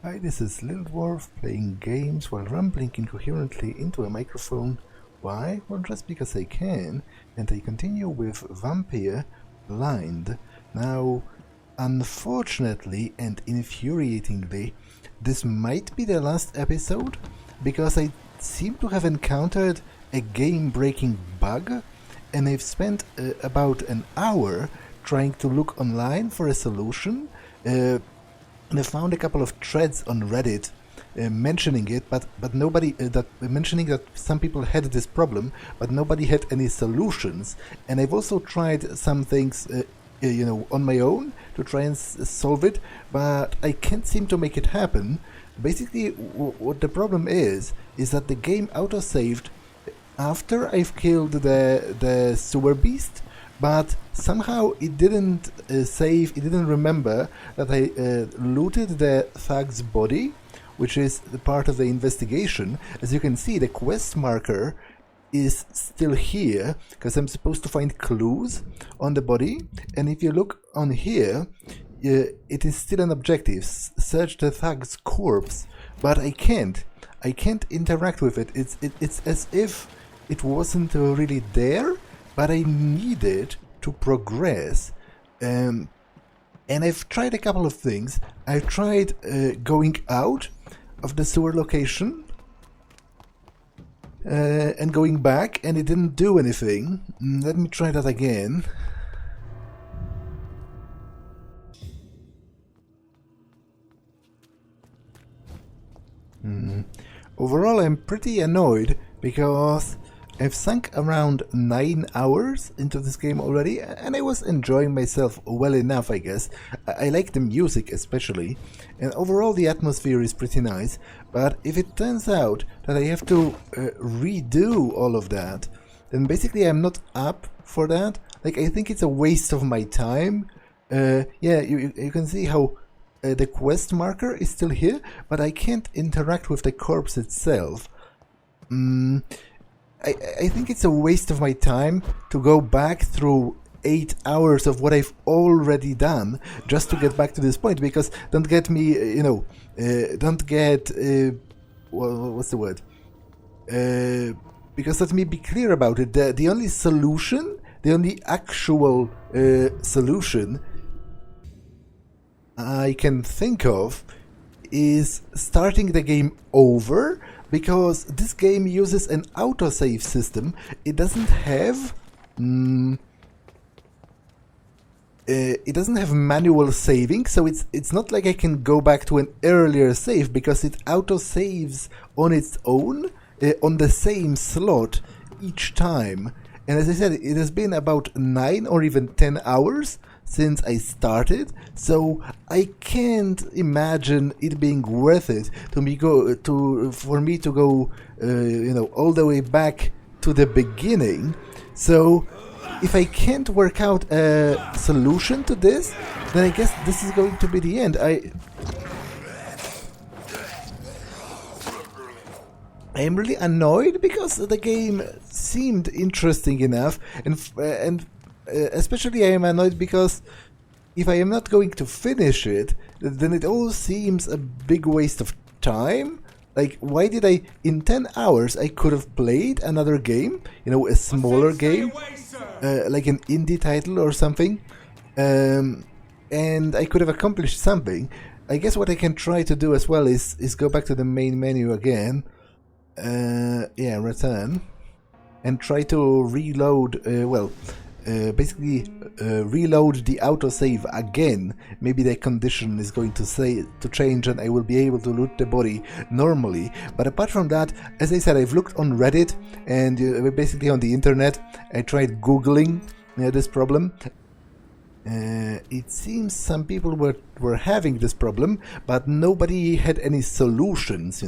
Hi, this is Little Dwarf playing games while rambling incoherently into a microphone. Why? Well, just because I can, and I continue with Vampyr Blind. Now, unfortunately and infuriatingly, this might be the last episode, because I seem to have encountered a game-breaking bug, and I've spent about an hour trying to look online for a solution. And I found a couple of threads on Reddit mentioning it, but nobody mentioning that some people had this problem, but nobody had any solutions. And I've also tried some things, on my own to try and solve it, but I can't seem to make it happen. Basically, what the problem is that the game autosaved after I've killed the sewer beast. But somehow it didn't save, it didn't remember that I looted the thug's body, which is the part of the investigation. As you can see, the quest marker is still here, because I'm supposed to find clues on the body. And if you look on here, it is still an objective, search the thug's corpse, but I can't interact with it. It's as if it wasn't really there, but I needed to progress. And I've tried a couple of things. I've tried going out of the sewer location and going back, and it didn't do anything. Let me try that again. Overall, I'm pretty annoyed because I've sunk around 9 hours into this game already, and I was enjoying myself well enough, I guess. I like the music especially, and overall the atmosphere is pretty nice, but if it turns out that I have to redo all of that, then basically I'm not up for that. Like, I think it's a waste of my time. Yeah, you can see how the quest marker is still here, but I can't interact with the corpse itself. I think it's a waste of my time to go back through 8 hours of what I've already done just to get back to this point, because don't get me, don't get, what's the word? Because let me be clear about it, the only solution, the only actual solution I can think of is starting the game over, because this game uses an autosave system. It doesn't have manual saving, so it's not like I can go back to an earlier save, because it autosaves on its own on the same slot each time. And as I said, it has been about 9 or even 10 hours since I started, so I can't imagine it being worth it for me to go, all the way back to the beginning. So if I can't work out a solution to this, then I guess this is going to be the end. I am really annoyed because the game seemed interesting enough, and especially I am annoyed because if I am not going to finish it, then it all seems a big waste of time. Like, why did I, in 10 hours, I could have played another game, a smaller game, like an indie title or something, and I could have accomplished something. I guess what I can try to do as well is go back to the main menu again, return, and try to reload, basically reload the autosave again. Maybe the condition is going to change and I will be able to loot the body normally. But apart from that, as I said, I've looked on Reddit and basically on the internet. I tried Googling this problem. It seems some people were having this problem, but nobody had any solutions,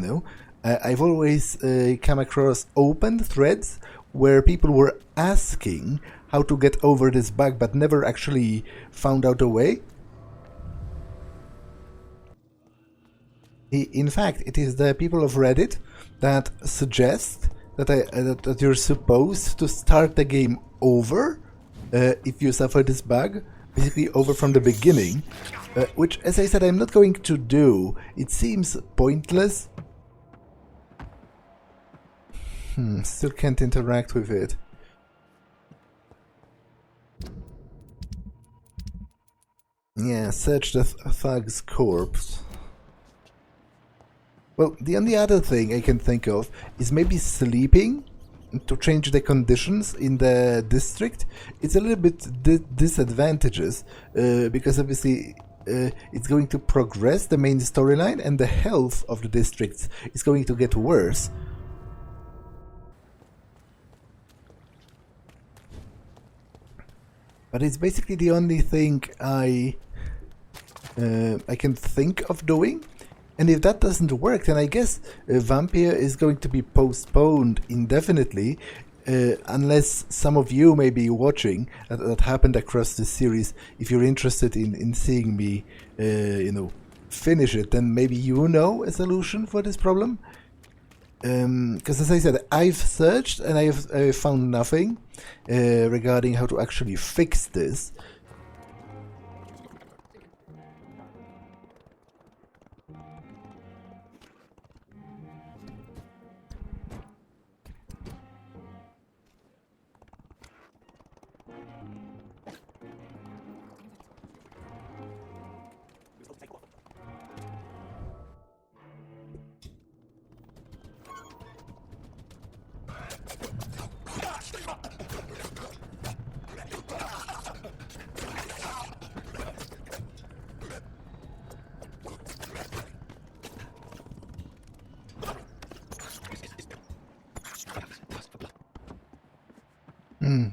I've always come across open threads where people were asking how to get over this bug, but never actually found out a way. In fact, it is the people of Reddit that suggest that you're supposed to start the game over if you suffer this bug, basically over from the beginning. which, as I said, I'm not going to do. It seems pointless. Still can't interact with it. Yeah, search the thug's corpse. Well, the only other thing I can think of is maybe sleeping to change the conditions in the district. It's a little bit disadvantageous because obviously it's going to progress the main storyline and the health of the districts is going to get worse. But it's basically the only thing I can think of doing. And if that doesn't work, then I guess Vampyr is going to be postponed indefinitely, unless some of you may be watching that happened across the series. If you're interested in seeing me, you know, finish it, then maybe you know a solution for this problem. Because as I said, I've searched and I've found nothing regarding how to actually fix this.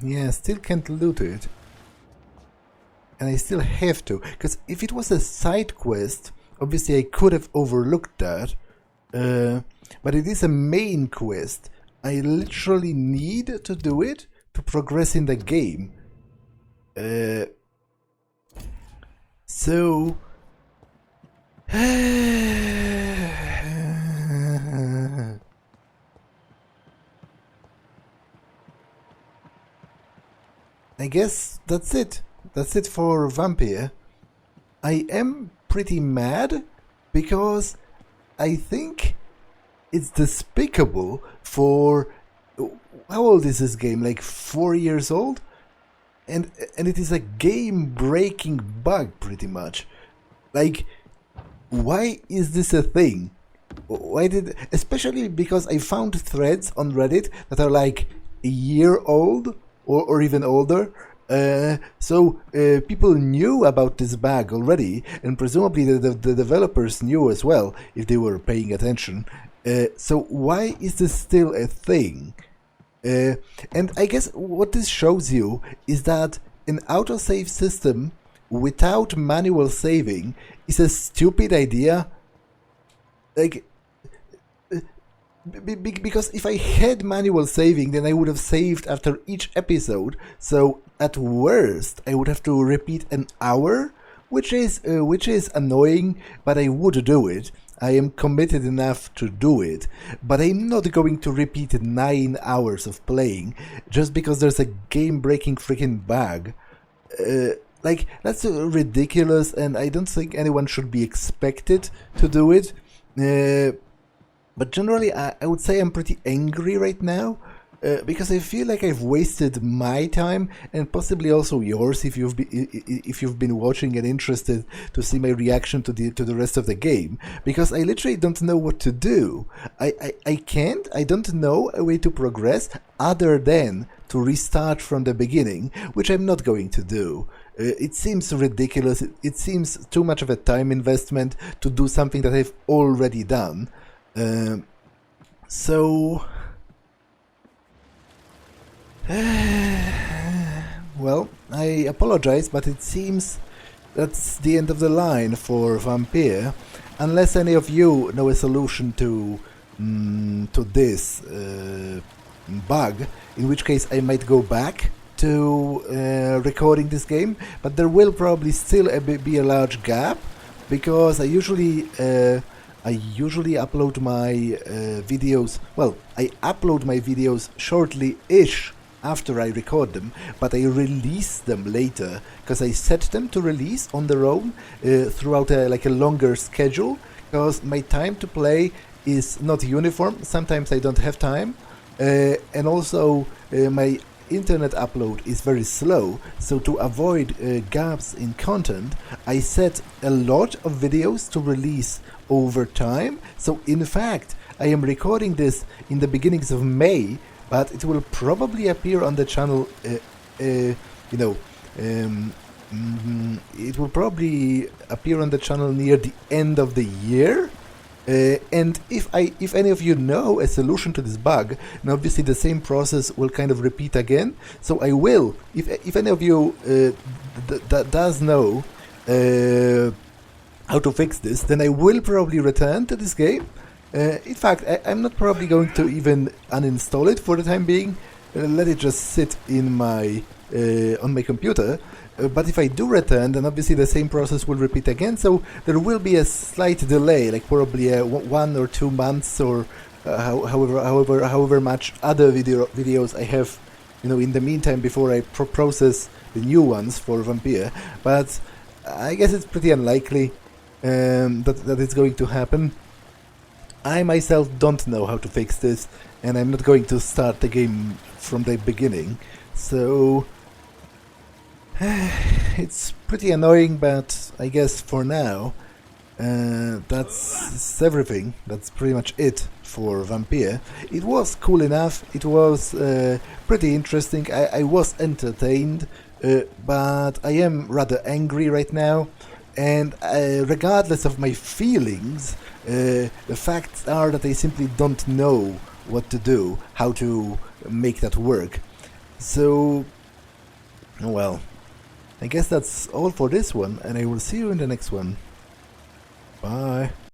Yeah, still can't loot it. And I still have to, because if it was a side quest, obviously I could have overlooked that. But it is a main quest. I literally need to do it to progress in the game. So... I guess that's it. That's it for Vampyr. I am pretty mad because I think it's despicable for... How old is this game? Like 4 years old? And it is a game-breaking bug, pretty much. Like, why is this a thing? Why did... Especially because I found threads on Reddit that are like a year old or even older. So people knew about this bug already, and presumably the developers knew as well, if they were paying attention. So why is this still a thing? And I guess what this shows you is that an autosave system without manual saving is a stupid idea. Like, because if I had manual saving, then I would have saved after each episode, so at worst I would have to repeat an hour, which is annoying, but I would do it. I am committed enough to do it, but I'm not going to repeat 9 hours of playing just because there's a game-breaking freaking bug. Like, that's ridiculous, and I don't think anyone should be expected to do it. But generally, I would say I'm pretty angry right now, because I feel like I've wasted my time and possibly also yours if you've been watching and interested to see my reaction to the rest of the game. Because I literally don't know what to do. I don't know a way to progress other than to restart from the beginning, which I'm not going to do. It seems ridiculous. It seems too much of a time investment to do something that I've already done. So... well, I apologize, but it seems that's the end of the line for Vampyr. Unless any of you know a solution to this bug, in which case I might go back to recording this game, but there will probably still be a large gap, because I usually upload my videos, well, I upload my videos shortly-ish after I record them, but I release them later because I set them to release on their own throughout a longer schedule, because my time to play is not uniform. Sometimes I don't have time, and also my internet upload is very slow, so to avoid gaps in content, I set a lot of videos to release over time. So in fact, I am recording this in the beginnings of May, but it will probably appear on the channel, it will probably appear on the channel near the end of the year. And if any of you know a solution to this bug, and obviously the same process will kind of repeat again, so I will, if any of you does know how to fix this, then I will probably return to this game. In fact, I'm not probably going to even uninstall it for the time being, let it just sit in my on my computer. But if I do return, then obviously the same process will repeat again, so there will be a slight delay, like probably 1 or 2 months, or however much other videos I have, in the meantime, before I process the new ones for Vampyr. But I guess it's pretty unlikely that it's going to happen. I myself don't know how to fix this, and I'm not going to start the game from the beginning, so it's pretty annoying, but I guess for now that's everything. That's pretty much it for Vampyr. It was cool enough, it was pretty interesting, I was entertained, but I am rather angry right now, and regardless of my feelings, the facts are that I simply don't know what to do, how to make that work. So, well, I guess that's all for this one, and I will see you in the next one. Bye.